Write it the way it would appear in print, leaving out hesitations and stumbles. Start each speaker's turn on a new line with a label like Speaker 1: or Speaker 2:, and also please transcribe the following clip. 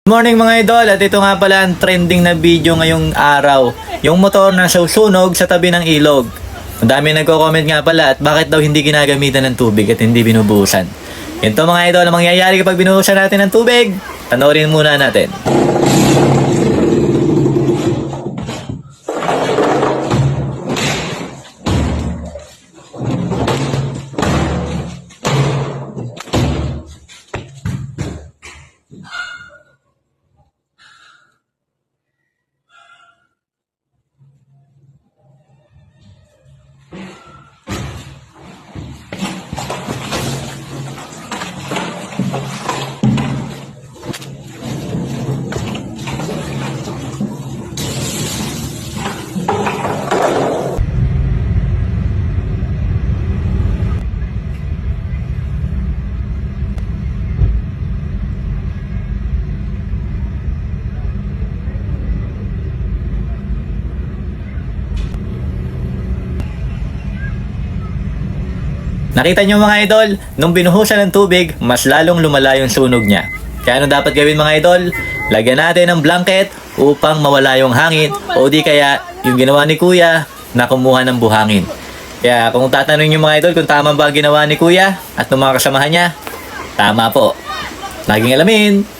Speaker 1: Morning mga idol, at ito nga pala ang trending na video ngayong araw. Yung motor na susunog sa tabi ng ilog. Ang dami nagko-comment nga pala at bakit daw hindi ginagamitan ng tubig at hindi binubuhusan. Ito mga idol, ang mangyayari kapag binuhusan natin ng tubig, panoorin muna natin. Nakita nyo mga idol, nung binuhusan ng tubig, mas lalong lumala yung sunog niya. Kaya ano dapat gawin mga idol? Lagyan natin ng blanket upang mawala yung hangin o di kaya yung ginawa ni Kuya na kumuha ng buhangin. Kaya kung tatanungin nyo mga idol kung tama ba ang ginawa ni Kuya at ng mga kasamahan niya, tama po. Laging alamin!